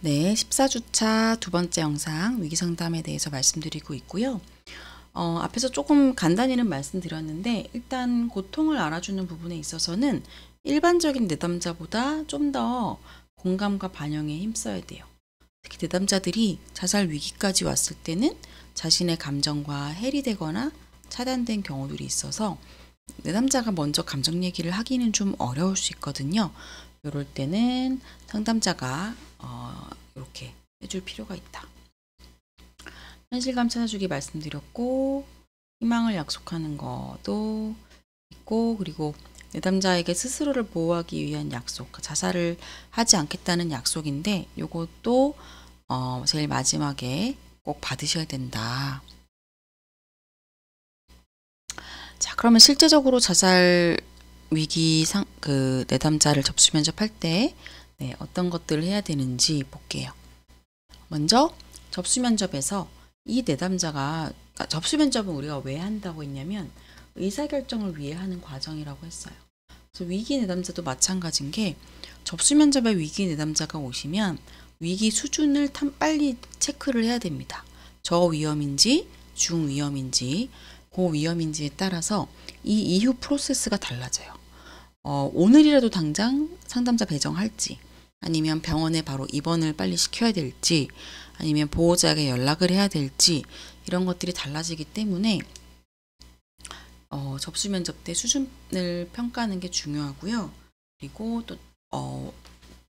네, 14주차 두 번째 영상 위기상담에 대해서 말씀드리고 있고요. 앞에서 조금 간단히는 말씀드렸는데 일단 고통을 알아주는 부분에 있어서는 일반적인 내담자보다 좀 더 공감과 반영에 힘써야 돼요. 특히 내담자들이 자살 위기까지 왔을 때는 자신의 감정과 해리되거나 차단된 경우들이 있어서 내담자가 먼저 감정 얘기를 하기는 좀 어려울 수 있거든요. 이럴 때는 상담자가 이렇게 해줄 필요가 있다. 현실감 찾아주기 말씀드렸고, 희망을 약속하는 것도 있고, 그리고 내담자에게 스스로를 보호하기 위한 약속, 자살을 하지 않겠다는 약속인데 이것도 제일 마지막에 꼭 받으셔야 된다. 자, 그러면 실제적으로 자살 위기 내담자를 접수 면접할 때 어떤 것들을 해야 되는지 볼게요. 먼저 접수 면접에서 이 내담자가 접수 면접은 우리가 왜 한다고 했냐면 의사결정을 위해 하는 과정이라고 했어요. 그래서 위기 내담자도 마찬가지인 게 접수 면접에 위기 내담자가 오시면 위기 수준을 빨리 체크를 해야 됩니다. 저위험인지 중위험인지 고위험인지에 따라서 이 이후 프로세스가 달라져요. 오늘이라도 당장 상담자 배정할지 아니면 병원에 바로 입원을 빨리 시켜야 될지 아니면 보호자에게 연락을 해야 될지 이런 것들이 달라지기 때문에 접수 면접 때 수준을 평가하는 게 중요하고요. 그리고 또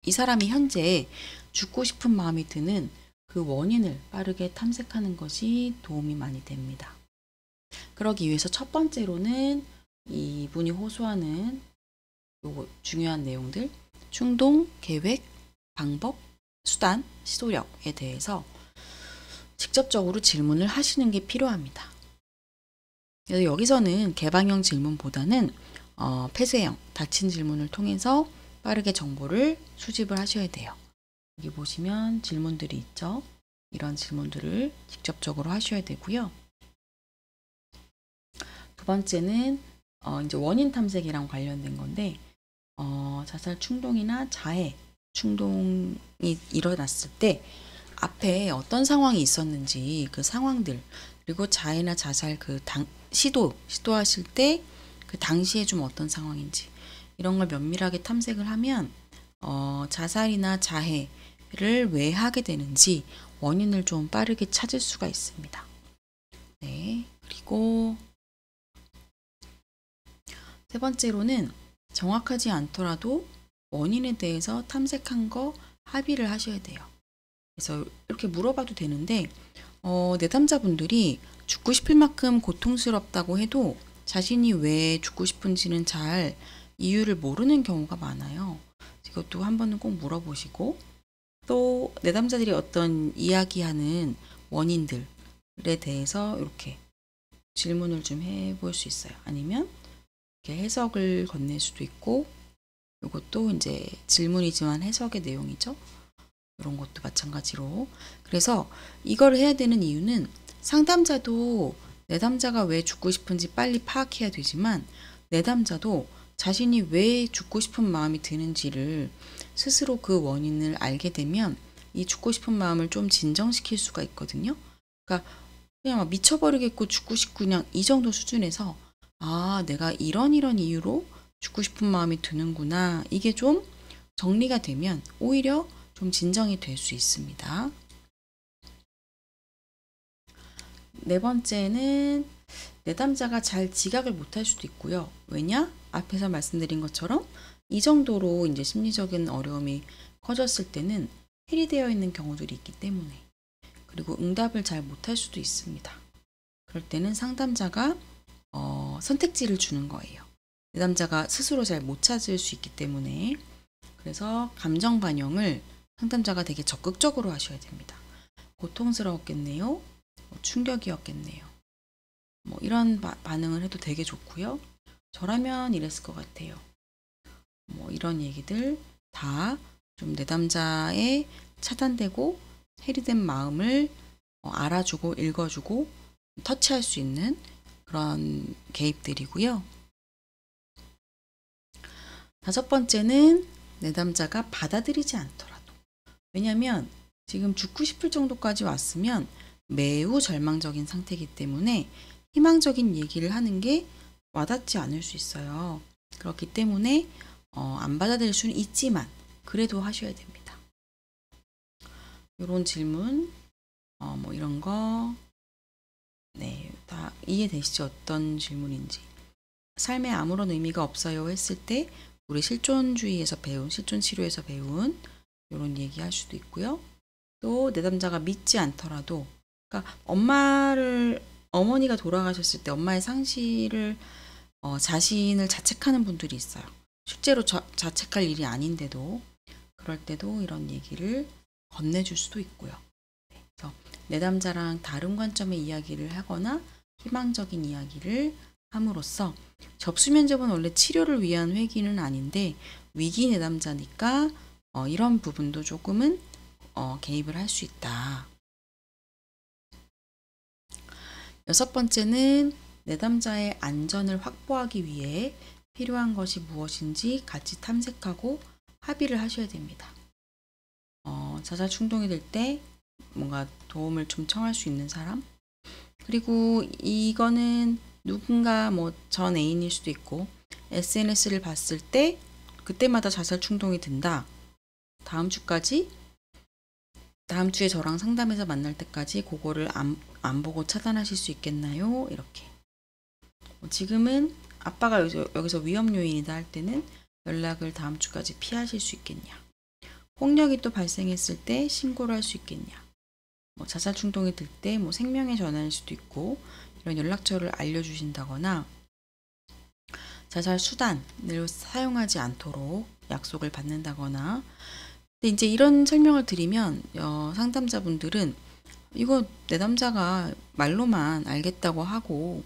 이 사람이 현재 죽고 싶은 마음이 드는 그 원인을 빠르게 탐색하는 것이 도움이 많이 됩니다. 그러기 위해서 첫 번째로는 이분이 호소하는 요거 중요한 내용들, 충동, 계획, 방법, 수단, 시도력에 대해서 직접적으로 질문을 하시는 게 필요합니다. 그래서 여기서는 개방형 질문보다는 폐쇄형, 닫힌 질문을 통해서 빠르게 정보를 수집을 하셔야 돼요. 여기 보시면 질문들이 있죠. 이런 질문들을 직접적으로 하셔야 되고요. 두 번째는 이제 원인 탐색이랑 관련된 건데 자살 충동이나 자해 충동이 일어났을 때 앞에 어떤 상황이 있었는지 그 상황들 그리고 자해나 자살 시도하실 때 그 당시에 좀 어떤 상황인지 이런 걸 면밀하게 탐색을 하면 자살이나 자해를 왜 하게 되는지 원인을 좀 빠르게 찾을 수가 있습니다. 네, 그리고 세 번째로는 정확하지 않더라도 원인에 대해서 탐색한 거 합의를 하셔야 돼요. 그래서 이렇게 물어봐도 되는데 내담자분들이 죽고 싶을 만큼 고통스럽다고 해도 자신이 왜 죽고 싶은지는 잘 이유를 모르는 경우가 많아요. 이것도 한 번은 꼭 물어보시고 또 내담자들이 어떤 이야기하는 원인들에 대해서 이렇게 질문을 좀 해볼 수 있어요. 아니면 이렇게 해석을 건넬 수도 있고 이것도 이제 질문이지만 해석의 내용이죠. 이런 것도 마찬가지로. 그래서 이걸 해야 되는 이유는 상담자도 내담자가 왜 죽고 싶은지 빨리 파악해야 되지만 내담자도 자신이 왜 죽고 싶은 마음이 드는지를 스스로 그 원인을 알게 되면 이 죽고 싶은 마음을 좀 진정시킬 수가 있거든요. 그러니까 그냥 막 미쳐버리겠고 죽고 싶고 그냥 이 정도 수준에서 내가 이런 이유로 죽고 싶은 마음이 드는구나. 이게 좀 정리가 되면 오히려 좀 진정이 될 수 있습니다. 네 번째는 내담자가 잘 지각을 못할 수도 있고요. 왜냐? 앞에서 말씀드린 것처럼 이 정도로 이제 심리적인 어려움이 커졌을 때는 해리되어 있는 경우들이 있기 때문에 그리고 응답을 잘 못할 수도 있습니다. 그럴 때는 상담자가 선택지를 주는 거예요. 내담자가 스스로 잘 못 찾을 수 있기 때문에 그래서 감정 반영을 상담자가 되게 적극적으로 하셔야 됩니다. 고통스러웠겠네요. 충격이었겠네요. 이런 반응을 해도 되게 좋고요. 저라면 이랬을 것 같아요. 이런 얘기들 다 좀 내담자의 차단되고 해리된 마음을 알아주고 읽어주고 터치할 수 있는 그런 개입들이고요. 다섯 번째는 내담자가 받아들이지 않더라도. 왜냐하면 지금 죽고 싶을 정도까지 왔으면 매우 절망적인 상태이기 때문에 희망적인 얘기를 하는 게 와닿지 않을 수 있어요. 그렇기 때문에 안 받아들일 수는 있지만 그래도 하셔야 됩니다. 이런 질문, 뭐 이런 거, 네, 다 이해되시죠? 어떤 질문인지. 삶에 아무런 의미가 없어요 했을 때 우리 실존주의에서 배운, 실존 치료에서 배운 이런 얘기 할 수도 있고요. 또 내담자가 믿지 않더라도, 그러니까 어머니가 돌아가셨을 때 엄마의 상실을 자신을 자책하는 분들이 있어요. 실제로 자책할 일이 아닌데도 그럴 때도 이런 얘기를 건네줄 수도 있고요. 그래서 내담자랑 다른 관점의 이야기를 하거나 희망적인 이야기를 함으로써 접수 면접은 원래 치료를 위한 회기는 아닌데 위기 내담자니까 이런 부분도 조금은 개입을 할 수 있다. 6번째는 내담자의 안전을 확보하기 위해 필요한 것이 무엇인지 같이 탐색하고 합의를 하셔야 됩니다. 자살 충동이 들 때 뭔가 도움을 좀 청할 수 있는 사람, 그리고 이거는 누군가 뭐 전 애인일 수도 있고 SNS를 봤을 때 그때마다 자살 충동이 든다. 다음 주에 저랑 상담해서 만날 때까지 그거를 안 보고 차단하실 수 있겠나요? 이렇게. 지금은 아빠가 여기서 위험 요인이다 할 때는 연락을 다음 주까지 피하실 수 있겠냐. 폭력이 또 발생했을 때 신고를 할 수 있겠냐. 뭐 자살 충동이 들 때 뭐 생명의 전환일 수도 있고 이런 연락처를 알려주신다거나 자살 수단을 사용하지 않도록 약속을 받는다거나. 근데 이제 이런 설명을 드리면 상담자분들은 이거 내담자가 말로만 알겠다고 하고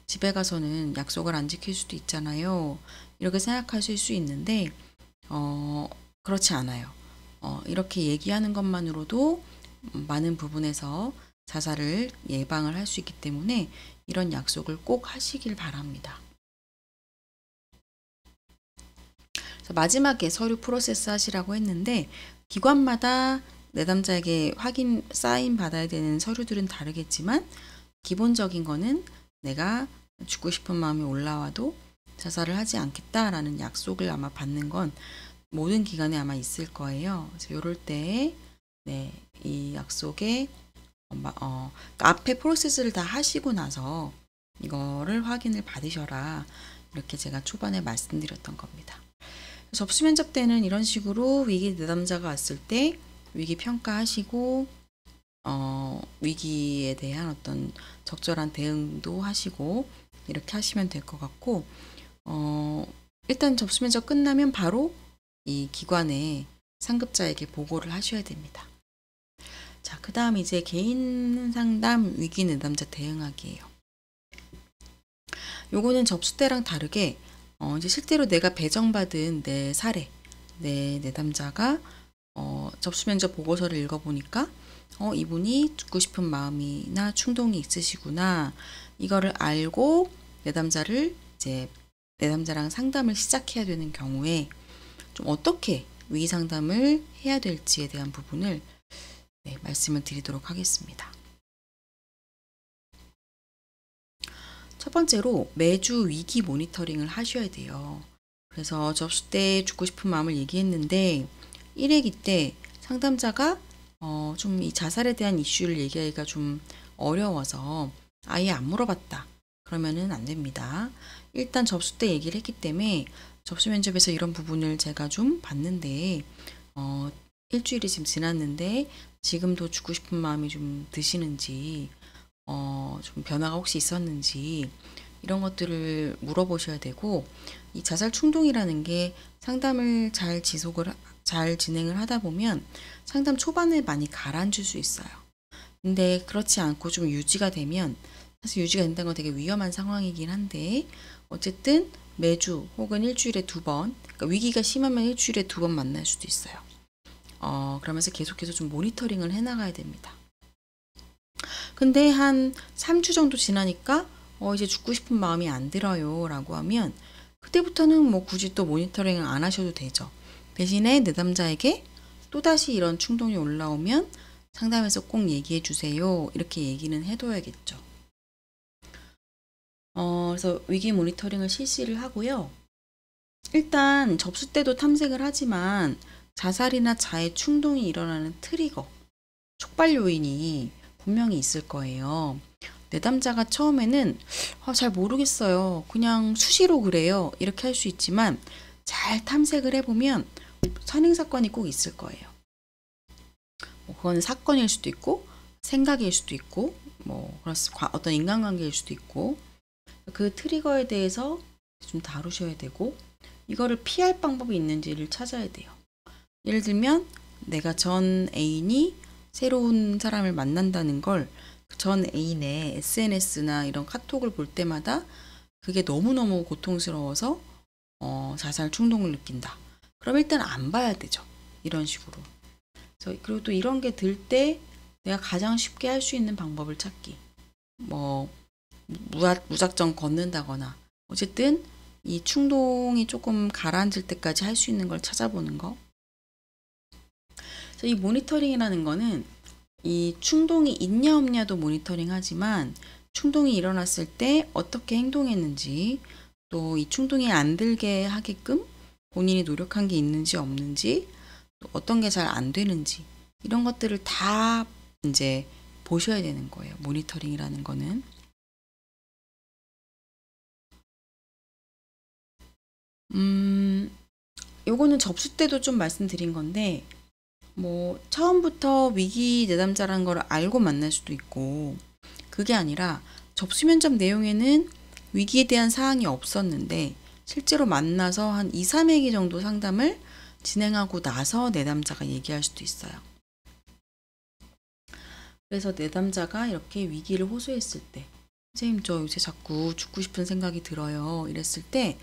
집에 가서는 약속을 안 지킬 수도 있잖아요. 이렇게 생각하실 수 있는데 그렇지 않아요. 이렇게 얘기하는 것만으로도 많은 부분에서 자살을 예방을 할 수 있기 때문에 이런 약속을 꼭 하시길 바랍니다. 그래서 마지막에 서류 프로세스 하시라고 했는데 기관마다 내담자에게 사인 받아야 되는 서류들은 다르겠지만 기본적인 거는 내가 죽고 싶은 마음이 올라와도 자살을 하지 않겠다라는 약속을 아마 받는 건 모든 기관에 아마 있을 거예요. 그래서 이럴 때 이 약속에 앞에 프로세스를 다 하시고 나서 이거를 확인을 받으셔라. 이렇게 제가 초반에 말씀드렸던 겁니다. 접수 면접 때는 이런 식으로 위기 내담자가 왔을 때 위기 평가하시고 위기에 대한 어떤 적절한 대응도 하시고 이렇게 하시면 될 것 같고 일단 접수 면접 끝나면 바로 이 기관의 상급자에게 보고를 하셔야 됩니다. 자, 그 다음 이제 개인 상담 위기 내담자 대응하기예요. 요거는 접수 때랑 다르게 이제 실제로 내가 배정받은 내 사례, 내 내담자가 접수 면접 보고서를 읽어보니까 이분이 듣고 싶은 마음이나 충동이 있으시구나. 이거를 알고 내담자랑 상담을 시작해야 되는 경우에 좀 어떻게 위기 상담을 해야 될지에 대한 부분을 말씀을 드리도록 하겠습니다. 첫 번째로 매주 위기 모니터링을 하셔야 돼요. 그래서 접수 때 죽고 싶은 마음을 얘기했는데 1회기 때 상담자가 좀 이 자살에 대한 이슈를 얘기하기가 좀 어려워서 아예 안 물어봤다. 그러면은 안 됩니다. 일단 접수 때 얘기를 했기 때문에 접수 면접에서 이런 부분을 제가 좀 봤는데 일주일이 지금 지났는데 지금도 죽고 싶은 마음이 좀 드시는지 좀 변화가 혹시 있었는지 이런 것들을 물어보셔야 되고 이 자살 충동이라는 게 상담을 잘 진행을 하다 보면 상담 초반에 많이 가라앉을 수 있어요. 근데 그렇지 않고 좀 유지가 되면 사실 유지가 된다는 건 되게 위험한 상황이긴 한데 어쨌든 매주 혹은 일주일에 2번 그러니까 위기가 심하면 일주일에 2번 만날 수도 있어요. 그러면서 계속해서 좀 모니터링을 해나가야 됩니다. 근데 한 3주 정도 지나니까 이제 죽고 싶은 마음이 안 들어요 라고 하면 그때부터는 뭐 굳이 또 모니터링을 안 하셔도 되죠. 대신에 내담자에게 또다시 이런 충동이 올라오면 상담에서 꼭 얘기해 주세요. 이렇게 얘기는 해둬야겠죠. 그래서 위기 모니터링을 실시를 하고요. 일단 접수 때도 탐색을 하지만 자살이나 자해 충동이 일어나는 트리거, 촉발 요인이 분명히 있을 거예요. 내담자가 처음에는 잘 모르겠어요. 그냥 수시로 그래요. 이렇게 할 수 있지만 잘 탐색을 해보면 선행사건이 꼭 있을 거예요. 그건 사건일 수도 있고 생각일 수도 있고 어떤 인간관계일 수도 있고 그 트리거에 대해서 좀 다루셔야 되고 이거를 피할 방법이 있는지를 찾아야 돼요. 예를 들면 내가 전 애인이 새로운 사람을 만난다는 걸 전 애인의 SNS나 이런 카톡을 볼 때마다 그게 너무너무 고통스러워서 자살 충동을 느낀다. 그럼 일단 안 봐야 되죠. 이런 식으로. 그리고 또 이런 게 들 때 내가 가장 쉽게 할 수 있는 방법을 찾기. 무작정 걷는다거나 어쨌든 이 충동이 조금 가라앉을 때까지 할 수 있는 걸 찾아보는 거. 그래서 이 모니터링이라는 거는 이 충동이 있냐 없냐도 모니터링 하지만 충동이 일어났을 때 어떻게 행동했는지 또 이 충동이 안 들게 하게끔 본인이 노력한 게 있는지 없는지 또 어떤 게 잘 안 되는지 이런 것들을 다 이제 보셔야 되는 거예요. 모니터링이라는 거는. 요거는 접수 때도 좀 말씀드린 건데 처음부터 위기 내담자라는 걸 알고 만날 수도 있고 그게 아니라 접수 면접 내용에는 위기에 대한 사항이 없었는데 실제로 만나서 한 2, 3회기 정도 상담을 진행하고 나서 내담자가 얘기할 수도 있어요. 그래서 내담자가 이렇게 위기를 호소했을 때 선생님 저 요새 자꾸 죽고 싶은 생각이 들어요. 이랬을 때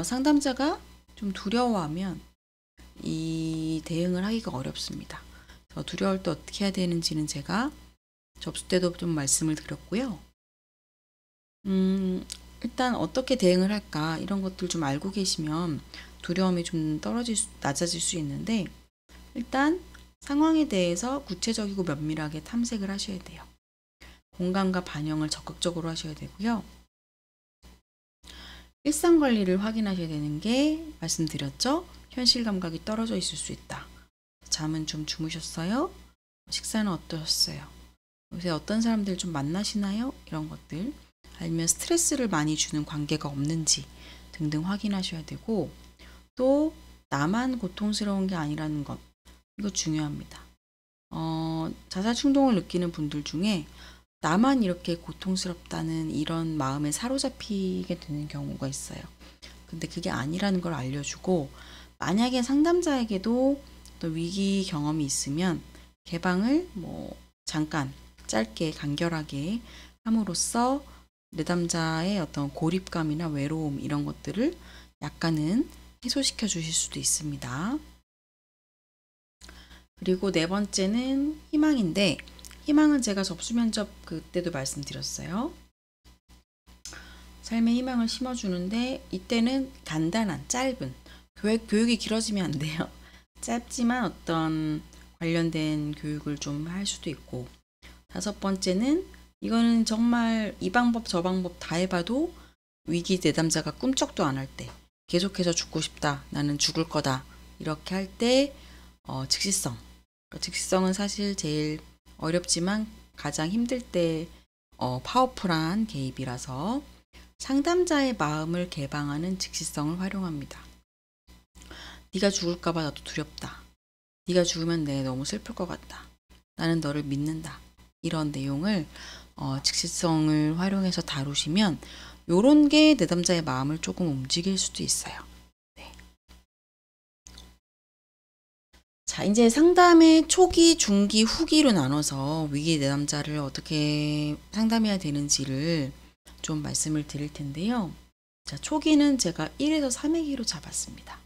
상담자가 좀 두려워하면 이 대응을 하기가 어렵습니다. 두려울 때 어떻게 해야 되는지는 제가 접수 때도 좀 말씀을 드렸고요. 일단 어떻게 대응을 할까 이런 것들 좀 알고 계시면 두려움이 좀 낮아질 수 있는데 일단 상황에 대해서 구체적이고 면밀하게 탐색을 하셔야 돼요. 공감과 반영을 적극적으로 하셔야 되고요. 일상 관리를 확인하셔야 되는 게 말씀드렸죠. 현실 감각이 떨어져 있을 수 있다. 잠은 좀 주무셨어요? 식사는 어떠셨어요? 요새 어떤 사람들 좀 만나시나요? 이런 것들. 아니면 스트레스를 많이 주는 관계가 없는지 등등 확인하셔야 되고 또 나만 고통스러운 게 아니라는 것. 이거 중요합니다. 자살 충동을 느끼는 분들 중에 나만 이렇게 고통스럽다는 이런 마음에 사로잡히게 되는 경우가 있어요. 근데 그게 아니라는 걸 알려주고 만약에 상담자에게도 또 위기 경험이 있으면 개방을 잠깐 짧게 간결하게 함으로써 내담자의 어떤 고립감이나 외로움 이런 것들을 약간은 해소시켜 주실 수도 있습니다. 그리고 네 번째는 희망인데 희망은 제가 접수 면접 그때도 말씀드렸어요. 삶의 희망을 심어주는데 이때는 간단한 짧은 교육이 길어지면 안 돼요. 짧지만 어떤 관련된 교육을 좀 할 수도 있고 다섯 번째는 이거는 정말 이 방법 저 방법 다 해봐도 위기 내담자가 꿈쩍도 안 할 때 계속해서 죽고 싶다 나는 죽을 거다 이렇게 할 때 즉시성 즉시성은 사실 제일 어렵지만 가장 힘들 때 파워풀한 개입이라서 상담자의 마음을 개방하는 즉시성을 활용합니다. 네가 죽을까봐 나도 두렵다. 네가 죽으면 내가 너무 슬플 것 같다. 나는 너를 믿는다. 이런 내용을 즉시성을 활용해서 다루시면 요런 게 내담자의 마음을 조금 움직일 수도 있어요. 네. 자, 이제 상담의 초기, 중기, 후기로 나눠서 위기 내담자를 어떻게 상담해야 되는지를 좀 말씀을 드릴 텐데요. 자, 초기는 제가 1에서 3회기로 잡았습니다.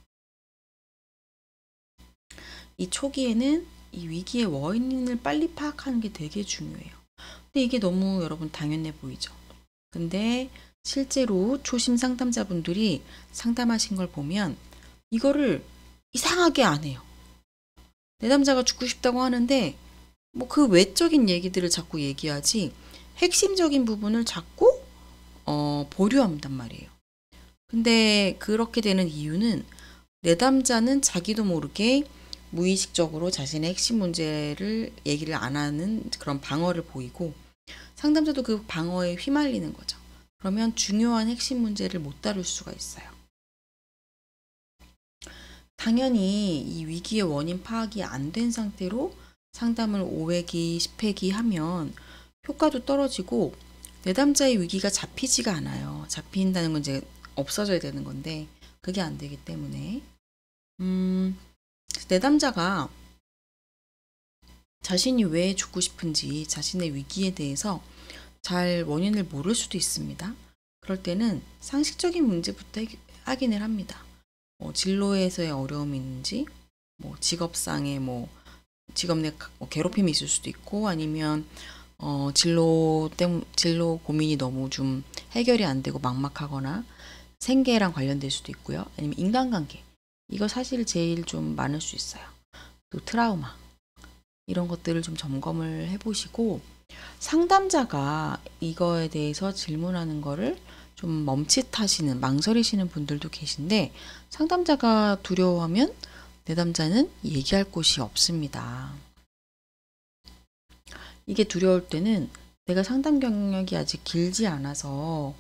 이 초기에는 이 위기의 원인을 빨리 파악하는 게 되게 중요해요. 근데 이게 너무 여러분 당연해 보이죠. 근데 실제로 초심 상담자분들이 상담하신 걸 보면 이거를 이상하게 안 해요. 내담자가 죽고 싶다고 하는데 뭐 그 외적인 얘기들을 자꾸 얘기하지 핵심적인 부분을 자꾸 보류한단 말이에요. 근데 그렇게 되는 이유는 내담자는 자기도 모르게 무의식적으로 자신의 핵심 문제를 얘기를 안 하는 그런 방어를 보이고 상담자도 그 방어에 휘말리는 거죠. 그러면 중요한 핵심 문제를 못 다룰 수가 있어요. 당연히 이 위기의 원인 파악이 안 된 상태로 상담을 5회기, 10회기 하면 효과도 떨어지고 내담자의 위기가 잡히지가 않아요. 잡힌다는 건 이제 없어져야 되는 건데 그게 안 되기 때문에 내담자가 자신이 왜 죽고 싶은지 자신의 위기에 대해서 잘 원인을 모를 수도 있습니다. 그럴 때는 상식적인 문제부터 확인을 합니다. 진로에서의 어려움이 있는지, 직업상의 직업 내 괴롭힘이 있을 수도 있고, 아니면 진로 고민이 너무 좀 해결이 안 되고 막막하거나 생계랑 관련될 수도 있고요. 아니면 인간관계. 이거 사실 제일 좀 많을 수 있어요. 또 트라우마. 이런 것들을 좀 점검을 해보시고 상담자가 이거에 대해서 질문하는 거를 좀 멈칫하시는, 망설이시는 분들도 계신데 상담자가 두려워하면 내담자는 얘기할 곳이 없습니다. 이게 두려울 때는 내가 상담 경력이 아직 길지 않아서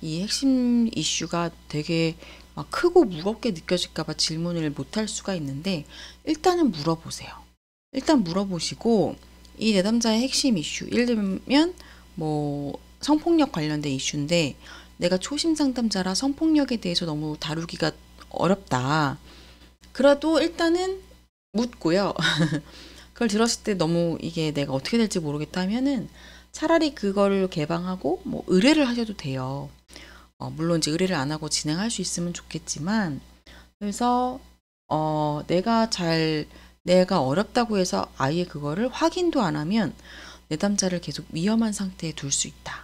이 핵심 이슈가 되게 막 크고 무겁게 느껴질까봐 질문을 못할 수가 있는데 일단은 물어보세요. 일단 물어보시고 이 내담자의 핵심 이슈, 예를 들면 성폭력 관련된 이슈인데 내가 초심 상담자라 성폭력에 대해서 너무 다루기가 어렵다. 그래도 일단은 묻고요. 그걸 들었을 때 너무 이게 내가 어떻게 될지 모르겠다 하면은 차라리 그거를 개방하고 의뢰를 하셔도 돼요. 물론 이제 의뢰를 안 하고 진행할 수 있으면 좋겠지만 그래서 내가 어렵다고 해서 아예 그거를 확인도 안 하면 내담자를 계속 위험한 상태에 둘 수 있다.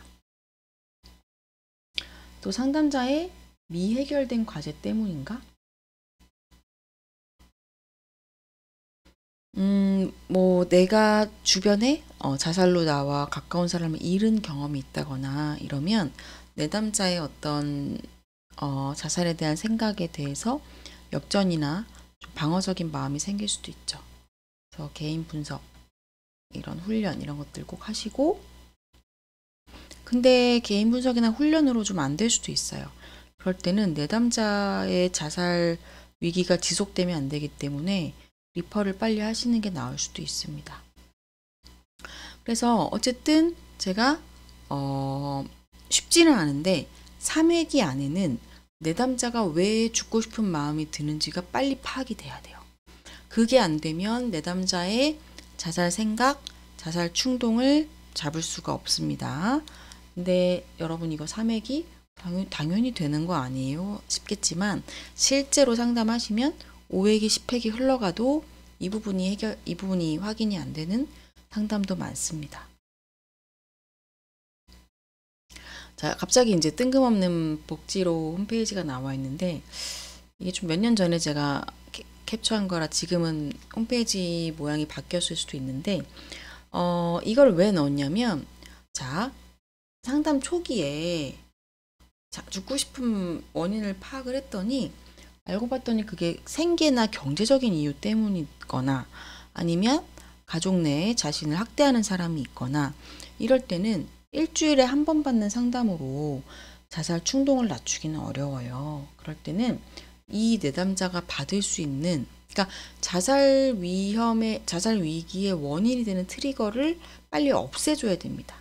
또 상담자의 미해결된 과제 때문인가? 내가 주변에 자살로 나와 가까운 사람을 잃은 경험이 있다거나 이러면 내담자의 어떤 자살에 대한 생각에 대해서 역전이나 좀 방어적인 마음이 생길 수도 있죠. 그래서 개인 분석, 이런 훈련 이런 것들 꼭 하시고 근데 개인 분석이나 훈련으로 좀 안 될 수도 있어요. 그럴 때는 내담자의 자살 위기가 지속되면 안 되기 때문에 리퍼를 빨리 하시는 게 나을 수도 있습니다. 그래서 어쨌든 제가 쉽지는 않은데 3회기 안에는 내담자가 왜 죽고 싶은 마음이 드는지가 빨리 파악이 돼야 돼요. 그게 안 되면 내담자의 자살 생각, 자살 충동을 잡을 수가 없습니다. 근데 여러분 이거 3회기 당연히 되는 거 아니에요 싶겠지만 실제로 상담하시면 5회기, 10회기 흘러가도 이 부분이 확인이 안 되는 상담도 많습니다. 자, 갑자기 이제 뜬금없는 복지로 홈페이지가 나와 있는데 이게 좀 몇 년 전에 제가 캡처한 거라 지금은 홈페이지 모양이 바뀌었을 수도 있는데 이걸 왜 넣었냐면 자, 상담 초기에 죽고 싶은 원인을 파악을 했더니 알고 봤더니 그게 생계나 경제적인 이유 때문이거나 아니면 가족 내에 자신을 학대하는 사람이 있거나 이럴 때는 일주일에 한 번 받는 상담으로 자살 충동을 낮추기는 어려워요. 그럴 때는 이 내담자가 받을 수 있는 그러니까 자살 위기의 원인이 되는 트리거를 빨리 없애줘야 됩니다.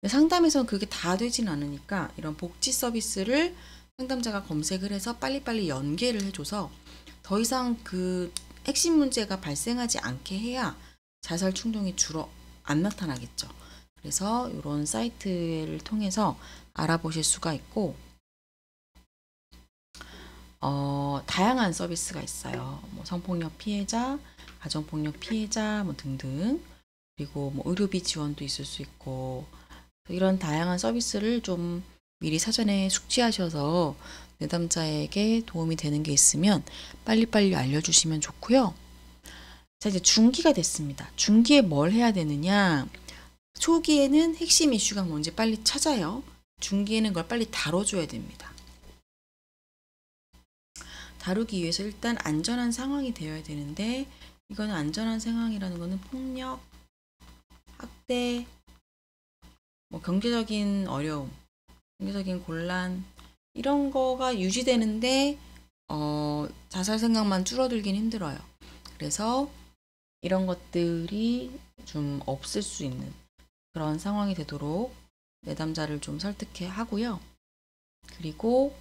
상담에서는 그게 다 되진 않으니까 이런 복지 서비스를 상담자가 검색을 해서 빨리빨리 연계를 해줘서 더 이상 그 핵심 문제가 발생하지 않게 해야 자살 충동이 주로 안 나타나겠죠. 그래서 이런 사이트를 통해서 알아보실 수가 있고 다양한 서비스가 있어요. 성폭력 피해자, 가정폭력 피해자 등등 그리고 의료비 지원도 있을 수 있고 이런 다양한 서비스를 좀 미리 사전에 숙지하셔서 내담자에게 도움이 되는 게 있으면 빨리빨리 알려주시면 좋고요. 자, 이제 중기가 됐습니다. 중기에 뭘 해야 되느냐? 초기에는 핵심 이슈가 뭔지 빨리 찾아요. 중기에는 그걸 빨리 다뤄줘야 됩니다. 다루기 위해서 일단 안전한 상황이 되어야 되는데, 이거는 안전한 상황이라는 거는 폭력, 학대, 뭐 경제적인 어려움, 경제적인 곤란, 이런 거가 유지되는데 자살 생각만 줄어들긴 힘들어요. 그래서 이런 것들이 좀 없을 수 있는 그런 상황이 되도록 내담자를 좀 설득해 하고요. 그리고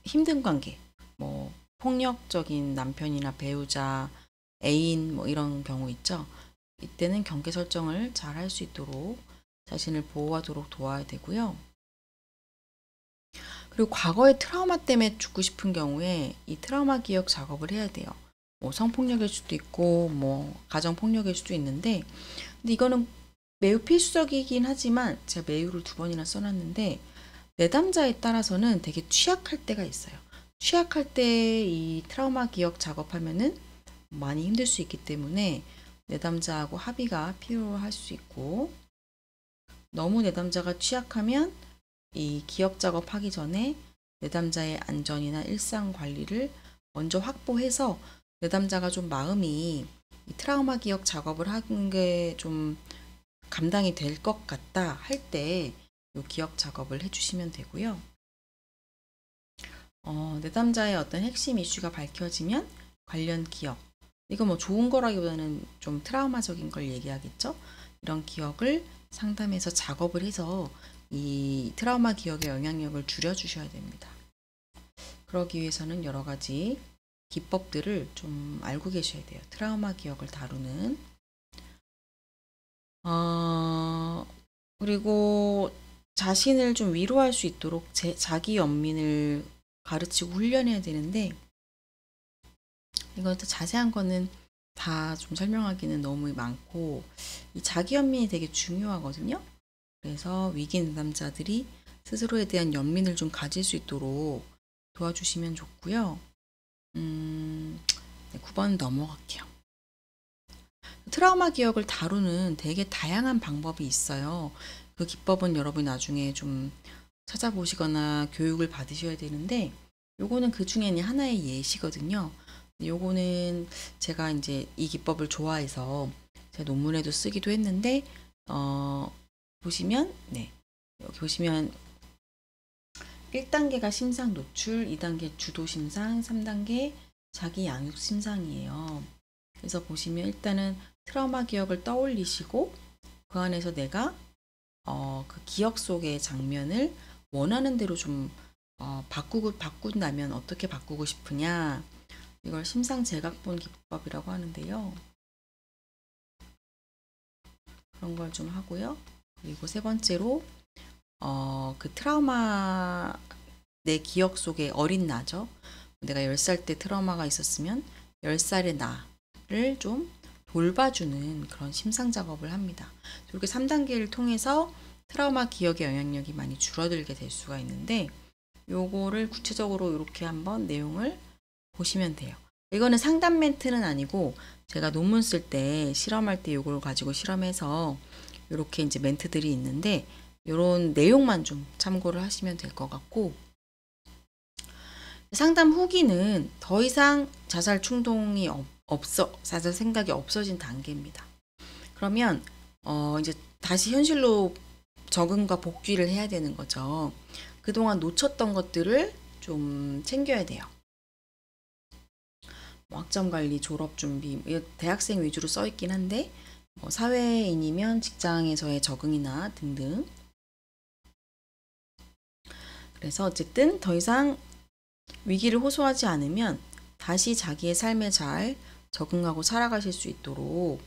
힘든 관계, 뭐 폭력적인 남편이나 배우자, 애인 뭐 이런 경우 있죠. 이때는 경계 설정을 잘 할 수 있도록 자신을 보호하도록 도와야 되고요. 그리고 과거의 트라우마 때문에 죽고 싶은 경우에 이 트라우마 기억 작업을 해야 돼요. 뭐 성폭력일 수도 있고 뭐 가정폭력일 수도 있는데, 근데 이거는 매우 필수적이긴 하지만 제가 매우를 2번이나 써놨는데, 내담자에 따라서는 되게 취약할 때가 있어요. 취약할 때 이 트라우마 기억 작업하면은 많이 힘들 수 있기 때문에 내담자하고 합의가 필요할 수 있고, 너무 내담자가 취약하면 이 기억 작업하기 전에 내담자의 안전이나 일상 관리를 먼저 확보해서 내담자가 좀 마음이 이 트라우마 기억 작업을 하는 게 좀 감당이 될 것 같다 할 때 이 기억 작업을 해주시면 되고요. 내담자의 어떤 핵심 이슈가 밝혀지면 관련 기억, 이거 뭐 좋은 거라기보다는 좀 트라우마적인 걸 얘기하겠죠. 이런 기억을 상담해서 작업을 해서 이 트라우마 기억의 영향력을 줄여주셔야 됩니다. 그러기 위해서는 여러 가지 기법들을 좀 알고 계셔야 돼요. 트라우마 기억을 다루는. 그리고 자신을 좀 위로할 수 있도록 자기 연민을 가르치고 훈련해야 되는데, 이것도 자세한 거는 다 좀 설명하기는 너무 많고, 이 자기 연민이 되게 중요하거든요. 그래서 위기 내담자들이 스스로에 대한 연민을 좀 가질 수 있도록 도와주시면 좋고요. 9번 넘어갈게요. 트라우마 기억을 다루는 되게 다양한 방법이 있어요. 그 기법은 여러분이 나중에 좀 찾아보시거나 교육을 받으셔야 되는데, 요거는 그 중에 하나의 예시거든요. 요거는 제가 이제 이 기법을 좋아해서 제 논문에도 쓰기도 했는데, 보시면, 여기 보시면 1단계가 심상 노출, 2단계 주도 심상, 3단계 자기 양육 심상이에요. 그래서 보시면 일단은 트라우마 기억을 떠올리시고, 그 안에서 내가 그 기억 속의 장면을 원하는 대로 좀 바꾼다면 어떻게 바꾸고 싶으냐, 이걸 심상제각본 기법이라고 하는데요. 그런 걸 좀 하고요. 그리고 3번째로 그 트라우마, 내 기억 속의 어린 나죠. 내가 10살 때 트라우마가 있었으면 10살의 나를 좀 돌봐주는 그런 심상 작업을 합니다. 이렇게 3단계를 통해서 트라우마 기억의 영향력이 많이 줄어들게 될 수가 있는데, 요거를 구체적으로 이렇게 한번 내용을 보시면 돼요. 이거는 상담 멘트는 아니고 제가 논문 쓸 때 실험할 때 요걸 가지고 실험해서 이렇게 이제 멘트들이 있는데, 요런 내용만 좀 참고를 하시면 될 것 같고, 상담 후기는 더 이상 자살 충동이 자살 생각이 없어진 단계입니다. 그러면 이제 다시 현실로 적응과 복귀를 해야 되는 거죠. 그동안 놓쳤던 것들을 좀 챙겨야 돼요. 학점 관리, 졸업 준비, 대학생 위주로 써 있긴 한데, 사회인이면 직장에서의 적응이나 등등. 그래서 어쨌든 더 이상 위기를 호소하지 않으면 다시 자기의 삶에 잘 적응하고 살아가실 수 있도록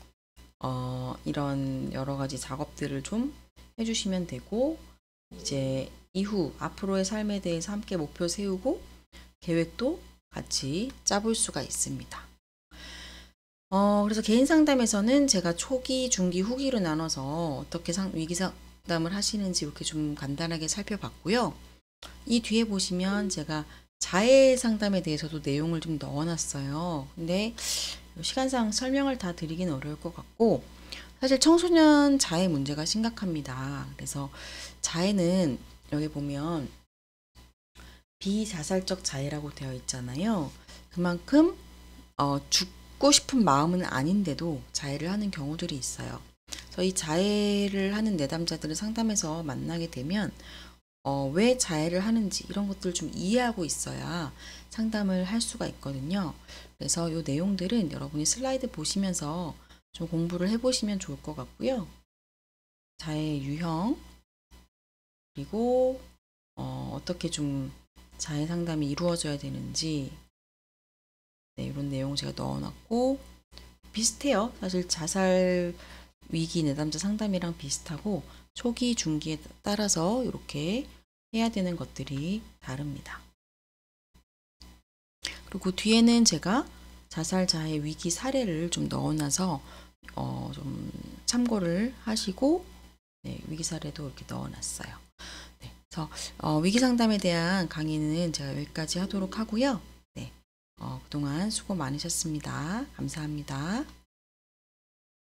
이런 여러 가지 작업들을 좀 해주시면 되고, 이제 이후 앞으로의 삶에 대해서 함께 목표 세우고 계획도 같이 짜볼 수가 있습니다. 그래서 개인 상담에서는 제가 초기, 중기, 후기로 나눠서 어떻게 위기 상담을 하시는지 이렇게 좀 간단하게 살펴봤고요. 이 뒤에 보시면 제가 자해 상담에 대해서도 내용을 좀 넣어놨어요. 근데 시간상 설명을 다 드리긴 어려울 것 같고, 사실 청소년 자해 문제가 심각합니다. 그래서 자해는 여기 보면 비자살적 자해라고 되어 있잖아요. 그만큼 죽고 싶은 마음은 아닌데도 자해를 하는 경우들이 있어요. 그래서 이 자해를 하는 내담자들을 상담에서 만나게 되면 왜 자해를 하는지 이런 것들을 좀 이해하고 있어야 상담을 할 수가 있거든요. 그래서 이 내용들은 여러분이 슬라이드 보시면서 좀 공부를 해보시면 좋을 것 같고요. 자해의 유형, 그리고 어떻게 좀 자해 상담이 이루어져야 되는지, 네, 이런 내용 제가 넣어놨고, 비슷해요. 사실 자살 위기 내담자 상담이랑 비슷하고 초기, 중기에 따라서 이렇게 해야 되는 것들이 다릅니다. 그리고 뒤에는 제가 자살 자해 위기 사례를 좀 넣어놔서 좀 참고를 하시고, 네, 위기 사례도 이렇게 넣어놨어요. 네, 그래서 위기 상담에 대한 강의는 제가 여기까지 하도록 하고요. 네, 그동안 수고 많으셨습니다. 감사합니다.